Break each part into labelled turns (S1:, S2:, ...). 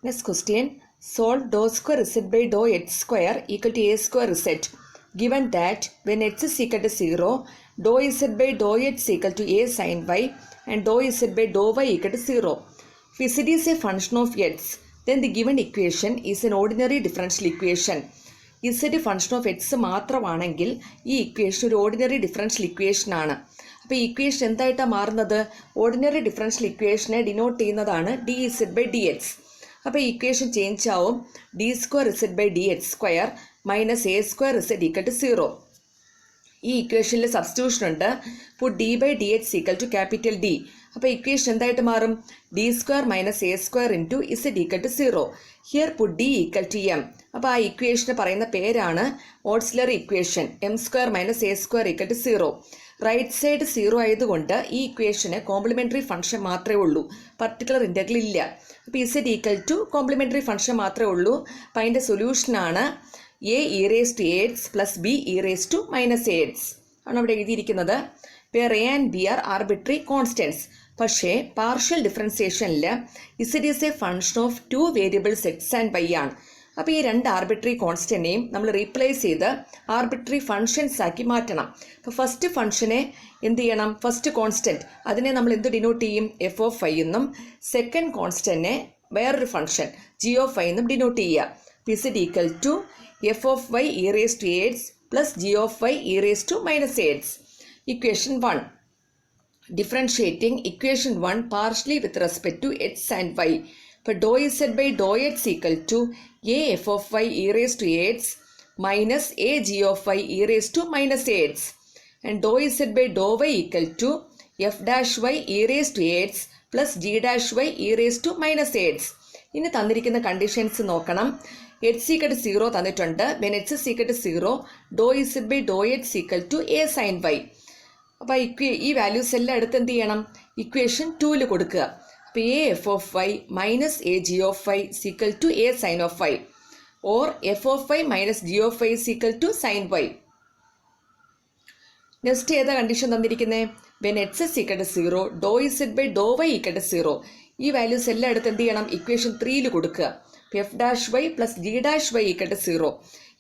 S1: Next question. Solve dou square z by dou h square equal to a square z. Given that when h is equal to 0, dou z by dou h is equal to a sin y and dou z by dou y equal to 0. If z is a function of x, then the given equation is an ordinary differential equation. Z function of X മാത്രമാണെങ്കിൽ ഈ equation ഒരു ordinary differential equation ആണ്. അപ്പോൾ ഈ equation എന്തായിട്ടാണ് മാറുന്നത്? Ordinary differential ഇക്വേഷനെ denote ചെയ്യുന്നതാണ് d z by d x. അപ്പോൾ ഈ ഇക്വേഷൻ ചേഞ്ച് ആവും d square z by d x square minus a square z equal to 0. ഈ ഇക്വേഷനിൽ സബ്സ്റ്റിറ്റ്യൂഷൻ ഉണ്ട്. Put d by d x equal to capital D. അപ്പോൾ equation എന്തായിട്ട് മാറും? D square minus a square into z equal to 0. Here put D equal to m. അപ്പോൾ ആ ഇക്വേഷന് പറയുന്ന പേരാണ് auxiliary equation. M square minus a square equal to 0. Right side 0 ആയതുകൊണ്ട് ഈ ഇക്വേഷന് കോംപ്ലിമെൻ്ററി ഫംഗ്ഷൻ മാത്രമേ ഉള്ളൂ, പർട്ടിക്കുലർ ഇൻ്റഗ്രൽ ഇല്ല. അപ്പോൾ Z equal to complementary function മാത്രമേ ഉള്ളൂ. അപ്പോൾ അതിൻ്റെ സൊല്യൂഷനാണ് A E raise to X plus B E raise to minus X ആണ് അവിടെ എഴുതിയിരിക്കുന്നത്. Where A and B are arbitrary constants. പക്ഷേ പാർഷ്യൽ ഡിഫറൻസിയേഷനിൽ Z is a function of 2 variables X and Y ആണ്. അപ്പോൾ ഈ രണ്ട് ആർബിട്രറി കോൺസ്റ്റൻറ്റിനെയും നമ്മൾ റീപ്ലേസ് ചെയ്ത് ആർബിട്രറി ഫങ്ഷൻസ് ആക്കി മാറ്റണം. അപ്പോൾ ഫസ്റ്റ് ഫംഗ്ഷനെ എന്ത് ചെയ്യണം? ഫസ്റ്റ് കോൺസ്റ്റൻറ്റ് അതിനെ നമ്മൾ എന്ത് ഡിനോട്ട് ചെയ്യും? എഫ് ഓഫ് ഐ എന്നും സെക്കൻഡ് കോൺസ്റ്റൻറ്റിനെ വേറൊരു ഫംഗ്ഷൻ ജി ഓഫ് ഐ എന്നും ഡിനോട്ട് ചെയ്യുക. Z equal to f of Y E raise to X plus g of Y E raise to minus x. Equation 1. Differentiating equation 1 partially with respect to x and y. For dou z by dou x equal to a f of y e raised to x minus a g of y e raised to minus x. And dou z by dou y equal to f dash y e raised to x plus g dash y e raised to minus x. ഇനി തന്നിരിക്കുന്ന conditions നോക്കണം. H equal to 0 തന്നിട്ടുണ്ട്. When h is equal to 0 doe z by doe h equal to a sine y. അപ്പോൾ ഈ values എല്ലാം എടുത്ത് എന്ത് ചെയ്യണം? ഇക്വേഷൻ 2 കൊടുക്കുക. അപ്പോൾ a f of y minus a g of y equal to a sine of y or f of y minus g of y equal to sine y. Next ഏതാ condition തന്നിരിക്കുന്നത്? When h is equal to 0 doe z by Dr y equal to 0. ഈ values എല്ലാം എടുത്ത് എന്ത് ചെയ്യണം? Equation 3 കൊടുക്കുക. F dash y plus g dash y equal to 0.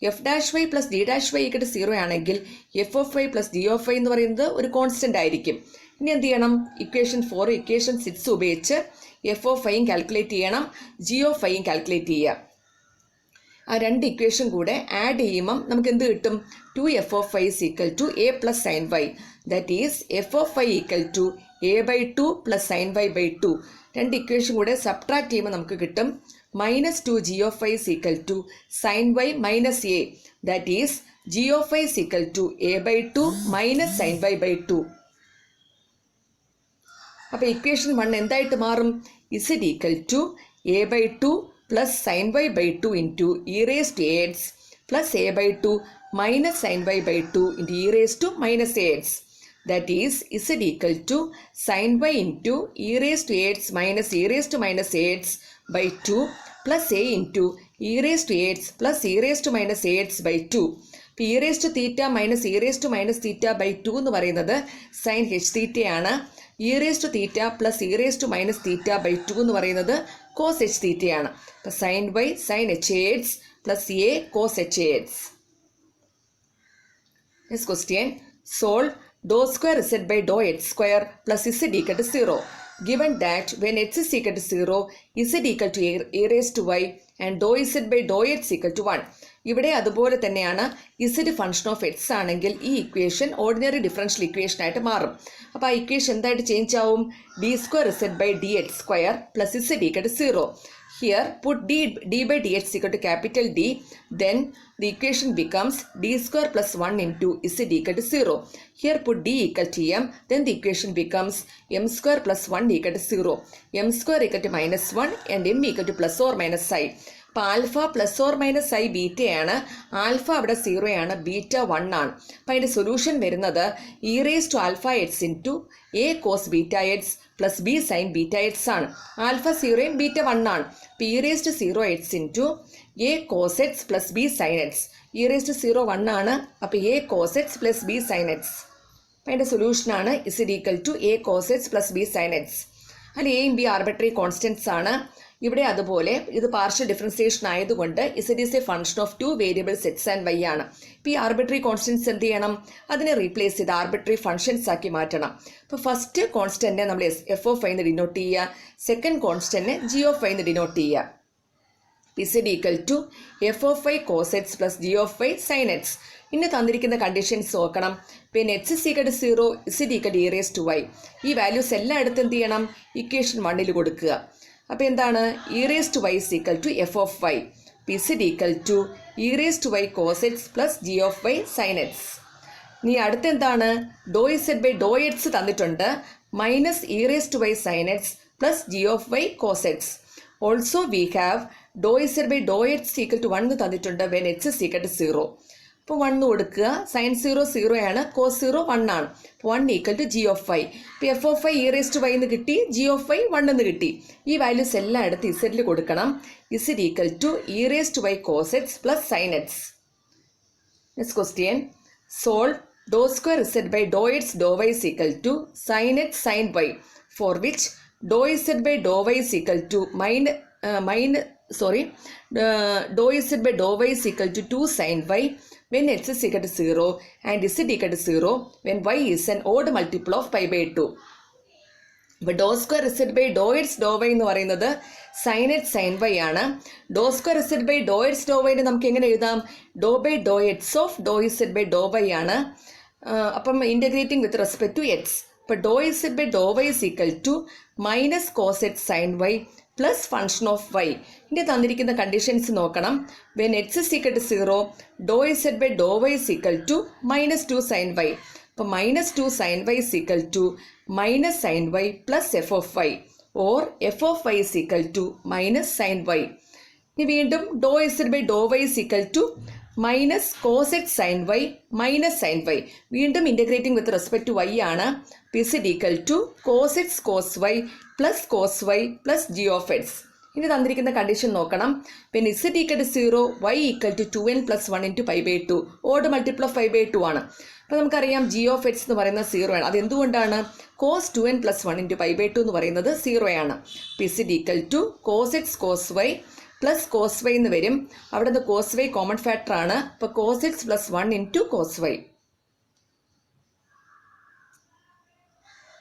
S1: F dash y plus g dash y equal to 0 ആണെങ്കിൽ f of y plus g of y എന്ന് പറയുന്നത് ഒരു കോൺസ്റ്റൻ്റ് ആയിരിക്കും. ഇനി എന്ത് ചെയ്യണം? ഇക്വേഷൻ 4 ഇക്വേഷൻ 6 ഉപയോഗിച്ച് എഫ് ഓഫ് ഐയും കാൽക്കുലേറ്റ് ചെയ്യണം, ജി ഓഫ് ഐയും കാൽക്കുലേറ്റ് ചെയ്യുക. ആ രണ്ട് ഇക്വേഷൻ കൂടെ ആഡ് ചെയ്യുമ്പം നമുക്ക് എന്ത് കിട്ടും? 2 f of i equal to a plus sine y. That is f of i equal to a by 2 plus sine y by 2. രണ്ട് ഇക്വേഷൻ കൂടെ സബ്ട്രാക്ട് ചെയ്യുമ്പോൾ നമുക്ക് കിട്ടും minus 2 g of y is equal to sin y minus a. That is g of y is equal to a by 2 minus sin y by 2. അപ്പോൾ equation 1 എന്തായിട്ട് മാറും? z equal to a by 2 plus sin y by 2 into e raise to X plus a by 2 minus sin y by 2 into e raise to minus x. That is z equal to sin y into e raise to x minus e raise to minus x by 2 plus a into e raised to x plus e raised to minus x by 2. ഇപ്പോൾ e raised to theta minus e raised to minus theta by 2 എന്ന് പറയുന്നത് sin h theta ആണ്. e raised to theta plus e raised to minus theta by 2 എന്ന് പറയുന്നത് cos h theta ആണ്. അപ്പോൾ sin y sin h x plus a cos h x. Next question. Solve dou square z by dou x square plus z equal to 0. Given that when x is equal to 0, z equal to a raised to y and dou z by dou x equal to 1. ഇവിടെ അതുപോലെ തന്നെയാണ്. z function of X ആണെങ്കിൽ ഈ equation ordinary differential equation ആയിട്ട് മാറും. അപ്പോൾ ആ equation എന്തായിട്ട് ചേഞ്ച് ആവും? D square z by d x square plus z equal to 0. Here put d by dx equal to capital D, then the equation becomes d square plus 1 into z equal to 0. Here put d equal to m, then the equation becomes m square plus 1 equal to 0. m square equal to minus 1 and m equal to plus or minus i. അപ്പോൾ alpha plus or minus I ബീറ്റയാണ്. Alpha അവിടെ 0 ആണ്, beta 1 ആണ്. അപ്പോൾ അതിൻ്റെ solution വരുന്നത് E raise to alpha X into A cos beta X plus B sine beta X ആണ്. Alpha 0യും ബീറ്റ 1 ആണ്. അപ്പോൾ E raise to 0 X into A cos X plus B sine X. E raise to 0 1 ആണ്. അപ്പോൾ A cos X plus B sine X. അപ്പോൾ അതിൻ്റെ സൊല്യൂഷനാണ് is equal to A cos X plus B sine X. അതിൽ എയും B arbitrary constants ആണ്. ഇവിടെ അതുപോലെ ഇത് പാർഷ്യൽ ഡിഫറൻസിയേഷൻ ആയതുകൊണ്ട് z is a function of 2 variables X and Y ആണ്. ഇപ്പോൾ ഈ ആർബിട്രറി കോൺസ്റ്റൻസ് എന്ത് ചെയ്യണം? അതിനെ റീപ്ലേസ് ചെയ്ത് ആർബിട്രറി ഫംഗ്ഷൻസ് ആക്കി മാറ്റണം. അപ്പോൾ ഫസ്റ്റ് കോൺസ്റ്റന്റിനെ നമ്മൾ എഫ് ഓഫ് ഐ എന്ന് ഡിനോട്ട് ചെയ്യുക, സെക്കൻഡ് കോൺസ്റ്റന്റിനെ ജി ഓഫ് ഐ എന്ന് ഡിനോട്ട് ചെയ്യുക. Z equal to f of i cos X plus g of i sine x. ഇന്ന് തന്നിരിക്കുന്ന കണ്ടീഷൻസ് നോക്കണം. പിന്നെ h is equal to 0, z equal to e raise to y. ഈ values എല്ലായിടത്തും എന്ത് ചെയ്യണം? ഇക്വേഷൻ 1 കൊടുക്കുക. അപ്പോൾ എന്താണ്? E raise to y is equal to f of y. Z equal to e raise to y cos X plus g of y sine x. ഇനി അടുത്ത എന്താണ്? Doe Z by Dr x തന്നിട്ടുണ്ട്, minus e raise to y sine x plus g of y cos x. Also we have doe Z by Dr x equal to 1 തന്നിട്ടുണ്ട് when h is equal to 0. അപ്പോൾ 1 കൊടുക്കുക. Sign 0 0 ആണ്, cos 0 1 ആണ്. 1 equal to G of Y. ഇപ്പോൾ F of Y E raise to Y എന്ന് കിട്ടി, G of Y 1 എന്ന് കിട്ടി. ഈ വാല്യൂസ് എല്ലാം എടുത്ത് ഇസഡിൽ കൊടുക്കണം. Z equal to e raise to y cos X plus sine x. Next question, solve doe square Z by Dr X Dr Y is equal to sine X sine y, for which doe Z by Dr Y is equal to doe Z by Dr Y is equal to 2 sine y when x is equal to 0 and z equal to 0 when y is an odd multiple of pi by 2. ഇപ്പോൾ do square Z by Dr X Dr Y എന്ന് പറയുന്നത് sine X sine Y ആണ്. Do square Z by Dr X do വൈനെ നമുക്ക് എങ്ങനെ എഴുതാം? Do by Dr X of do Z by Dr Y ആണ്. അപ്പം integrating with respect to X. ഇപ്പോൾ do Z by Dr Y is equal to minus cos X sine Y plus function of Y. ഇനി തന്നിരിക്കുന്ന conditions നോക്കണം. When X is equal to 0, doh Z by Dr Y is equal to minus 2 sine y. അപ്പോൾ minus 2 sine y is equal to minus sine Y plus f of y, or f of y is equal to minus sine y. ഇനി വീണ്ടും doh Z by Dr Y is equal to minus cos X sine y minus sine y. വീണ്ടും integrating with respect to y ആണ്. Z equal to cos x cos y plus cos y plus g of x. ഇനി തന്നിരിക്കുന്ന condition നോക്കണം. When z equal to 0, y equal to 2n plus 1 into pi by 2, odd multiple of 5/2 ആണ്. അപ്പോൾ നമുക്കറിയാം G of X എന്ന് പറയുന്നത് 0 ആണ്. അതെന്തുകൊണ്ടാണ്? Cos 2n plus 1 into pi by 2 എന്ന് പറയുന്നത് 0 ആണ്. Z equal to cos x cos y plus cos y എന്ന് വരും. അവിടെ നിന്ന് കോസ് വൈ കോമൺ ഫാക്ടർ ആണ്. അപ്പോൾ cos X plus 1 into cos Y.